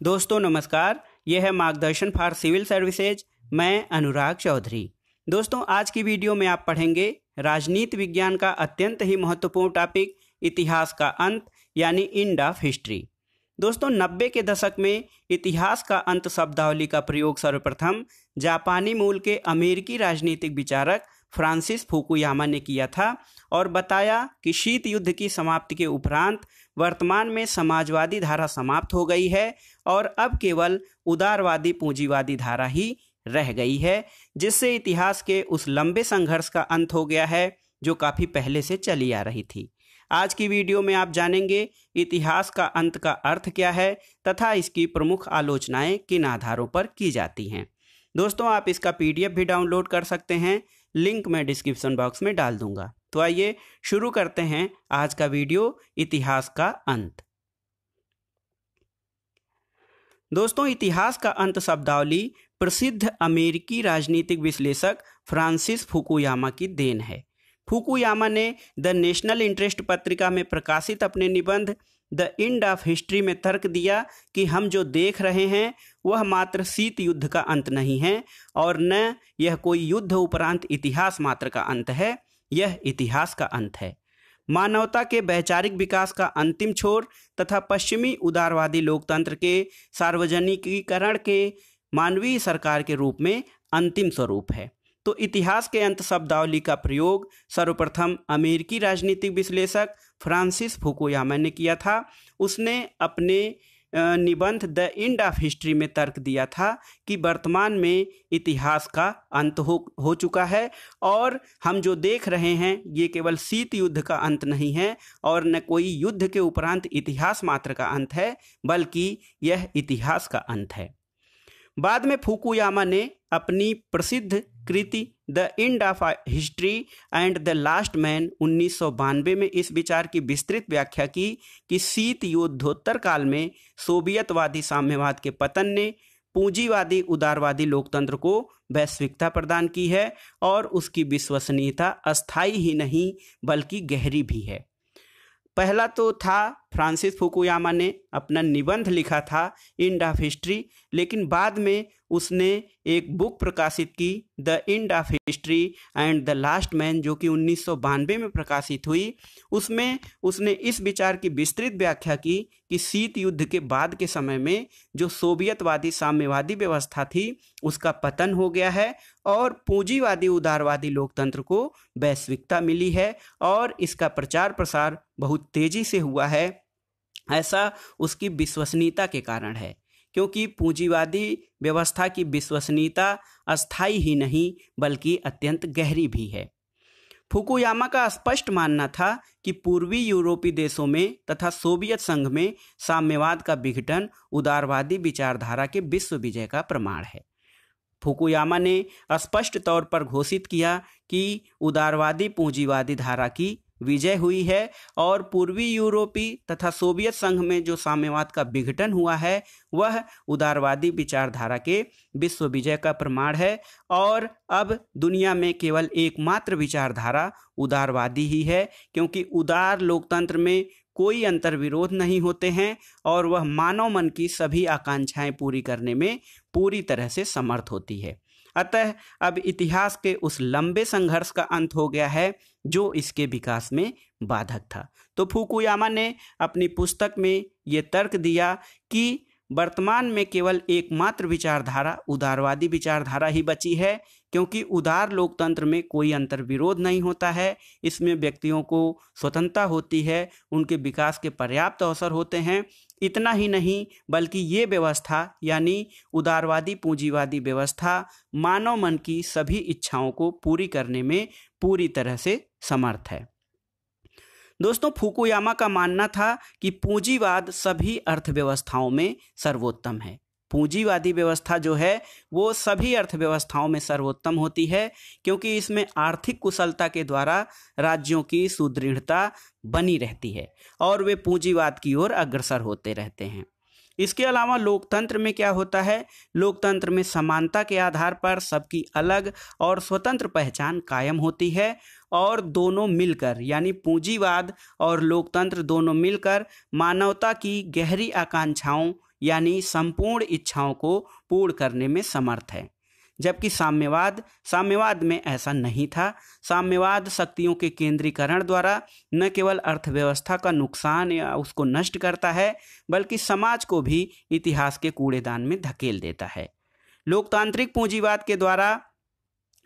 दोस्तों नमस्कार, यह है मार्गदर्शन फॉर सिविल सर्विसेज। मैं अनुराग चौधरी। दोस्तों आज की वीडियो में आप पढ़ेंगे राजनीति विज्ञान का अत्यंत ही महत्वपूर्ण टॉपिक इतिहास का अंत यानी एंड ऑफ हिस्ट्री। दोस्तों 90 के दशक में इतिहास का अंत शब्दावली का प्रयोग सर्वप्रथम जापानी मूल के अमेरिकी राजनीतिक विचारक फ्रांसिस फुकुयामा ने किया था और बताया कि शीत युद्ध की समाप्ति के उपरांत वर्तमान में समाजवादी धारा समाप्त हो गई है और अब केवल उदारवादी पूंजीवादी धारा ही रह गई है, जिससे इतिहास के उस लंबे संघर्ष का अंत हो गया है जो काफ़ी पहले से चली आ रही थी। आज की वीडियो में आप जानेंगे इतिहास का अंत का अर्थ क्या है तथा इसकी प्रमुख आलोचनाएं किन आधारों पर की जाती हैं। दोस्तों आप इसका PDF भी डाउनलोड कर सकते हैं, लिंक मैं डिस्क्रिप्शन बॉक्स में डाल दूंगा। तो आइए शुरू करते हैं आज का वीडियो, इतिहास का अंत। दोस्तों इतिहास का अंत शब्दावली प्रसिद्ध अमेरिकी राजनीतिक विश्लेषक फ्रांसिस फुकुयामा की देन है। फुकुयामा ने द नेशनल इंटरेस्ट पत्रिका में प्रकाशित अपने निबंध द एंड ऑफ हिस्ट्री में तर्क दिया कि हम जो देख रहे हैं वह मात्र शीत युद्ध का अंत नहीं है और न यह कोई युद्ध उपरांत इतिहास मात्र का अंत है, यह इतिहास का अंत है। मानवता के वैचारिक विकास का अंतिम छोर तथा पश्चिमी उदारवादी लोकतंत्र के सार्वजनिकीकरण के मानवीय सरकार के रूप में अंतिम स्वरूप है। तो इतिहास के अंत शब्दावली का प्रयोग सर्वप्रथम अमेरिकी राजनीतिक विश्लेषक फ्रांसिस फुकुयामा ने किया था। उसने अपने निबंध द एंड ऑफ हिस्ट्री में तर्क दिया था कि वर्तमान में इतिहास का अंत हो चुका है और हम जो देख रहे हैं ये केवल शीत युद्ध का अंत नहीं है और न कोई युद्ध के उपरांत इतिहास मात्र का अंत है, बल्कि यह इतिहास का अंत है। बाद में फुकुयामा ने अपनी प्रसिद्ध कृति the end of history and the last man 1992 में इस विचार की विस्तृत व्याख्या की कि शीत युद्धोत्तर काल में सोवियतवादी साम्यवाद के पतन ने पूंजीवादी उदारवादी लोकतंत्र को वैश्विकता प्रदान की है और उसकी विश्वसनीयता अस्थायी ही नहीं बल्कि गहरी भी है। पहला तो था फ्रांसिस फुकुयामा ने अपना निबंध लिखा था एंड ऑफ हिस्ट्री, लेकिन बाद में उसने एक बुक प्रकाशित की the end of history and the last man जो कि 1992 में प्रकाशित हुई। उसमें उसने इस विचार की विस्तृत व्याख्या की कि शीत युद्ध के बाद के समय में जो सोवियतवादी साम्यवादी व्यवस्था थी उसका पतन हो गया है और पूंजीवादी उदारवादी लोकतंत्र को वैश्विकता मिली है और इसका प्रचार प्रसार बहुत तेजी से हुआ है। ऐसा उसकी विश्वसनीयता के कारण है, क्योंकि पूंजीवादी व्यवस्था की विश्वसनीयता अस्थायी ही नहीं बल्कि अत्यंत गहरी भी है। फुकुयामा का स्पष्ट मानना था कि पूर्वी यूरोपीय देशों में तथा सोवियत संघ में साम्यवाद का विघटन उदारवादी विचारधारा के विश्व विजय का प्रमाण है। फुकुयामा ने स्पष्ट तौर पर घोषित किया कि उदारवादी पूंजीवादी धारा की विजय हुई है और पूर्वी यूरोपीय तथा सोवियत संघ में जो साम्यवाद का विघटन हुआ है वह उदारवादी विचारधारा के विश्व विजय का प्रमाण है और अब दुनिया में केवल एकमात्र विचारधारा उदारवादी ही है, क्योंकि उदार लोकतंत्र में कोई अंतर्विरोध नहीं होते हैं और वह मानव मन की सभी आकांक्षाएं पूरी करने में पूरी तरह से समर्थ होती है। अतः अब इतिहास के उस लंबे संघर्ष का अंत हो गया है जो इसके विकास में बाधक था। तो फुकुयामा ने अपनी पुस्तक में ये तर्क दिया कि वर्तमान में केवल एकमात्र विचारधारा उदारवादी विचारधारा ही बची है, क्योंकि उदार लोकतंत्र में कोई अंतर्विरोध नहीं होता है, इसमें व्यक्तियों को स्वतंत्रता होती है, उनके विकास के पर्याप्त अवसर होते हैं। इतना ही नहीं बल्कि ये व्यवस्था यानी उदारवादी पूंजीवादी व्यवस्था मानव मन की सभी इच्छाओं को पूरी करने में पूरी तरह से समर्थ है। दोस्तों फुकुयामा का मानना था कि पूंजीवाद सभी अर्थव्यवस्थाओं में सर्वोत्तम है। पूंजीवादी व्यवस्था जो है वो सभी अर्थव्यवस्थाओं में सर्वोत्तम होती है, क्योंकि इसमें आर्थिक कुशलता के द्वारा राज्यों की सुदृढ़ता बनी रहती है और वे पूंजीवाद की ओर अग्रसर होते रहते हैं। इसके अलावा लोकतंत्र में क्या होता है, लोकतंत्र में समानता के आधार पर सबकी अलग और स्वतंत्र पहचान कायम होती है और दोनों मिलकर यानी पूंजीवाद और लोकतंत्र दोनों मिलकर मानवता की गहरी आकांक्षाओं यानी संपूर्ण इच्छाओं को पूर्ण करने में समर्थ है, जबकि साम्यवाद में ऐसा नहीं था। साम्यवाद शक्तियों के केंद्रीकरण द्वारा न केवल अर्थव्यवस्था का नुकसान या उसको नष्ट करता है, बल्कि समाज को भी इतिहास के कूड़ेदान में धकेल देता है। लोकतांत्रिक पूंजीवाद के द्वारा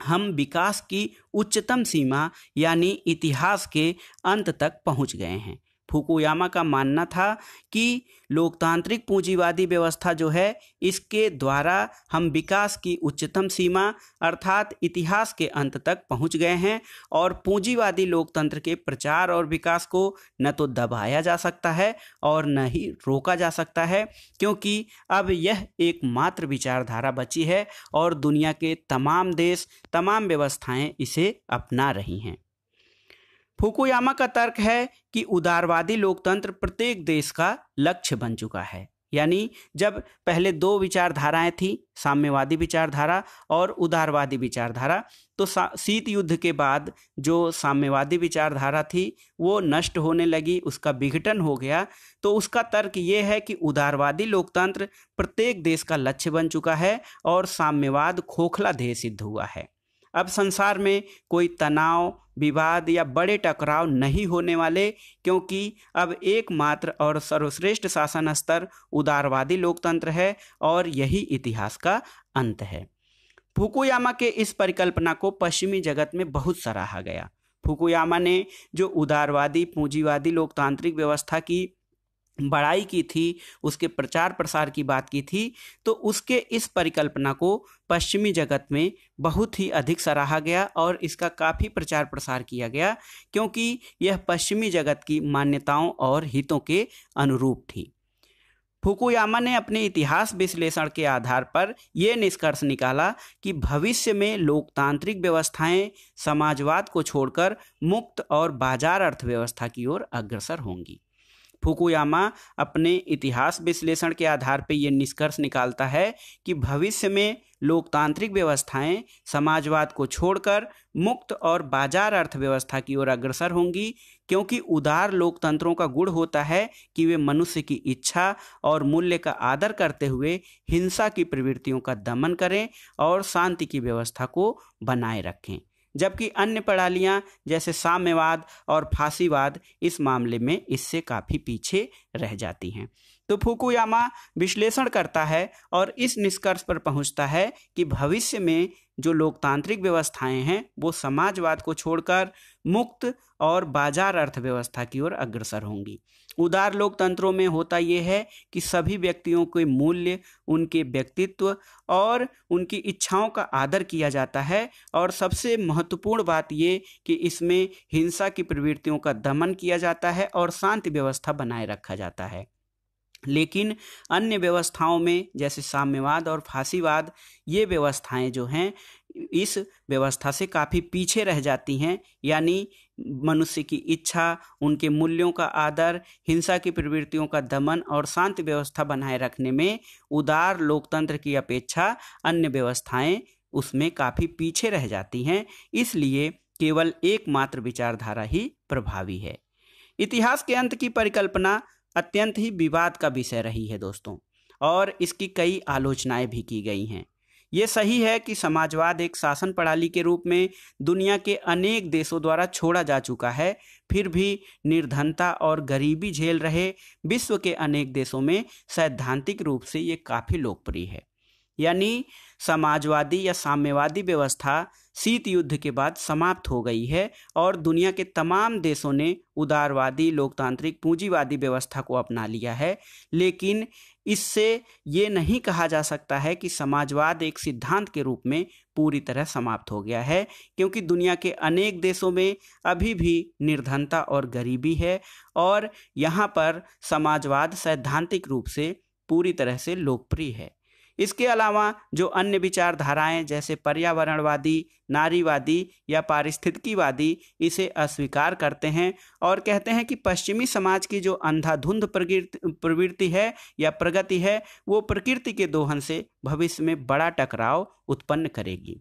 हम विकास की उच्चतम सीमा यानी इतिहास के अंत तक पहुंच गए हैं। फुकुयामा का मानना था कि लोकतांत्रिक पूंजीवादी व्यवस्था जो है, इसके द्वारा हम विकास की उच्चतम सीमा अर्थात इतिहास के अंत तक पहुंच गए हैं और पूंजीवादी लोकतंत्र के प्रचार और विकास को न तो दबाया जा सकता है और न ही रोका जा सकता है, क्योंकि अब यह एकमात्र विचारधारा बची है और दुनिया के तमाम देश, तमाम व्यवस्थाएं इसे अपना रही हैं। फुकुयामा का तर्क है कि उदारवादी लोकतंत्र प्रत्येक देश का लक्ष्य बन चुका है। यानी जब पहले दो विचारधाराएं थी, साम्यवादी विचारधारा और उदारवादी विचारधारा, तो शीत युद्ध के बाद जो साम्यवादी विचारधारा थी वो नष्ट होने लगी, उसका विघटन हो गया। तो उसका तर्क ये है कि उदारवादी लोकतंत्र प्रत्येक देश का लक्ष्य बन चुका है और साम्यवाद खोखला ध्येय सिद्ध हुआ है। अब संसार में कोई तनाव, विवाद या बड़े टकराव नहीं होने वाले, क्योंकि अब एकमात्र और सर्वश्रेष्ठ शासन स्तर उदारवादी लोकतंत्र है और यही इतिहास का अंत है। फुकुयामा के इस परिकल्पना को पश्चिमी जगत में बहुत सराहा गया। फुकुयामा ने जो उदारवादी पूंजीवादी लोकतांत्रिक व्यवस्था की बड़ाई की थी, उसके प्रचार प्रसार की बात की थी, तो उसके इस परिकल्पना को पश्चिमी जगत में बहुत ही अधिक सराहा गया और इसका काफ़ी प्रचार प्रसार किया गया, क्योंकि यह पश्चिमी जगत की मान्यताओं और हितों के अनुरूप थी। फुकुयामा ने अपने इतिहास विश्लेषण के आधार पर यह निष्कर्ष निकाला कि भविष्य में लोकतांत्रिक व्यवस्थाएं समाजवाद को छोड़कर मुक्त और बाजार अर्थव्यवस्था की ओर अग्रसर होंगी। फुकुयामा अपने इतिहास विश्लेषण के आधार पर यह निष्कर्ष निकालता है कि भविष्य में लोकतांत्रिक व्यवस्थाएं समाजवाद को छोड़कर मुक्त और बाजार अर्थव्यवस्था की ओर अग्रसर होंगी, क्योंकि उदार लोकतंत्रों का गुण होता है कि वे मनुष्य की इच्छा और मूल्य का आदर करते हुए हिंसा की प्रवृत्तियों का दमन करें और शांति की व्यवस्था को बनाए रखें, जबकि अन्य प्रणालियां जैसे साम्यवाद और फासीवाद इस मामले में इससे काफ़ी पीछे रह जाती हैं। तो फुकुयामा विश्लेषण करता है और इस निष्कर्ष पर पहुंचता है कि भविष्य में जो लोकतांत्रिक व्यवस्थाएं हैं वो समाजवाद को छोड़कर मुक्त और बाजार अर्थव्यवस्था की ओर अग्रसर होंगी। उदार लोकतंत्रों में होता यह है कि सभी व्यक्तियों के मूल्य, उनके व्यक्तित्व और उनकी इच्छाओं का आदर किया जाता है और सबसे महत्वपूर्ण बात ये कि इसमें हिंसा की प्रवृत्तियों का दमन किया जाता है और शांति व्यवस्था बनाए रखा जाता है। लेकिन अन्य व्यवस्थाओं में जैसे साम्यवाद और फासीवाद, ये व्यवस्थाएं जो हैं इस व्यवस्था से काफ़ी पीछे रह जाती हैं। यानी मनुष्य की इच्छा, उनके मूल्यों का आदर, हिंसा की प्रवृत्तियों का दमन और शांति व्यवस्था बनाए रखने में उदार लोकतंत्र की अपेक्षा अन्य व्यवस्थाएं उसमें काफ़ी पीछे रह जाती हैं। इसलिए केवल एकमात्र विचारधारा ही प्रभावी है। इतिहास के अंत की परिकल्पना अत्यंत ही विवाद का विषय रही है दोस्तों, और इसकी कई आलोचनाएं भी की गई हैं। ये सही है कि समाजवाद एक शासन प्रणाली के रूप में दुनिया के अनेक देशों द्वारा छोड़ा जा चुका है, फिर भी निर्धनता और गरीबी झेल रहे विश्व के अनेक देशों में सैद्धांतिक रूप से ये काफ़ी लोकप्रिय है। यानी समाजवादी या साम्यवादी व्यवस्था शीत युद्ध के बाद समाप्त हो गई है और दुनिया के तमाम देशों ने उदारवादी लोकतांत्रिक पूंजीवादी व्यवस्था को अपना लिया है। लेकिन इससे ये नहीं कहा जा सकता है कि समाजवाद एक सिद्धांत के रूप में पूरी तरह समाप्त हो गया है, क्योंकि दुनिया के अनेक देशों में अभी भी निर्धनता और गरीबी है और यहाँ पर समाजवाद सैद्धांतिक रूप से पूरी तरह से लोकप्रिय है। इसके अलावा जो अन्य विचारधाराएं जैसे पर्यावरणवादी, नारीवादी या पारिस्थितिकीवादी इसे अस्वीकार करते हैं और कहते हैं कि पश्चिमी समाज की जो अंधाधुंध प्रवृत्ति है या प्रगति है वो प्रकृति के दोहन से भविष्य में बड़ा टकराव उत्पन्न करेगी।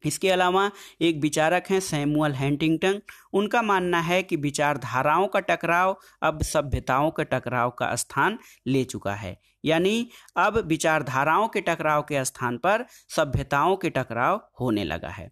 इसके अलावा एक विचारक हैं सैमुअल हंटिंगटन। उनका मानना है कि विचारधाराओं का टकराव अब सभ्यताओं के टकराव का स्थान ले चुका है, यानी अब विचारधाराओं के टकराव के स्थान पर सभ्यताओं के टकराव होने लगा है।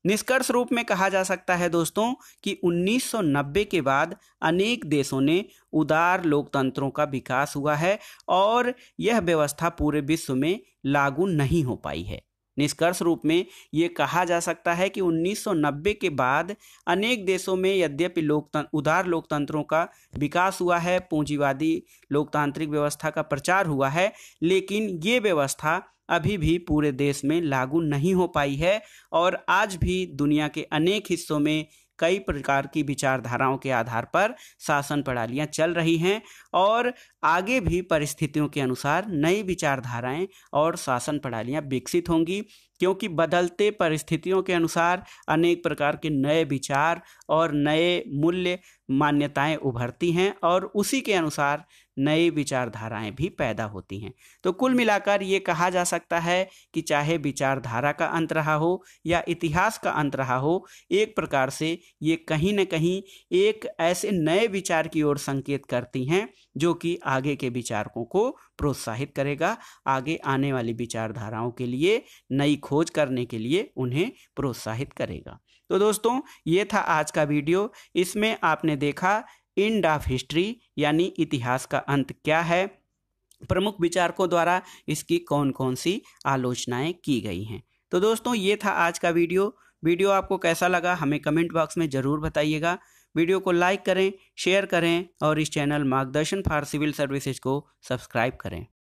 निष्कर्ष रूप में कहा जा सकता है दोस्तों कि 1990 के बाद अनेक देशों ने उदार लोकतंत्रों का विकास हुआ है और यह व्यवस्था पूरे विश्व में लागू नहीं हो पाई है। निष्कर्ष रूप में ये कहा जा सकता है कि 1990 के बाद अनेक देशों में यद्यपि उदार लोकतंत्रों का विकास हुआ है, पूंजीवादी लोकतांत्रिक व्यवस्था का प्रचार हुआ है, लेकिन ये व्यवस्था अभी भी पूरे देश में लागू नहीं हो पाई है और आज भी दुनिया के अनेक हिस्सों में कई प्रकार की विचारधाराओं के आधार पर शासन प्रणालियां चल रही हैं और आगे भी परिस्थितियों के अनुसार नई विचारधाराएं और शासन प्रणालियां विकसित होंगी, क्योंकि बदलते परिस्थितियों के अनुसार अनेक प्रकार के नए विचार और नए मूल्य मान्यताएं उभरती हैं और उसी के अनुसार नई विचारधाराएं भी पैदा होती हैं। तो कुल मिलाकर ये कहा जा सकता है कि चाहे विचारधारा का अंत रहा हो या इतिहास का अंत रहा हो, एक प्रकार से ये कहीं न कहीं एक ऐसे नए विचार की ओर संकेत करती हैं जो कि आगे के विचारकों को प्रोत्साहित करेगा, आगे आने वाली विचारधाराओं के लिए नई खोज करने के लिए उन्हें प्रोत्साहित करेगा। तो दोस्तों, ये था आज का वीडियो। इसमें आपने देखा एंड ऑफ हिस्ट्री यानी इतिहास का अंत क्या है, प्रमुख विचारकों द्वारा इसकी कौन कौन सी आलोचनाएं की गई हैं। तो दोस्तों, ये था आज का वीडियो आपको कैसा लगा हमें कमेंट बॉक्स में ज़रूर बताइएगा। वीडियो को लाइक करें, शेयर करें और इस चैनल मार्गदर्शन फॉर सिविल सर्विसेज को सब्सक्राइब करें।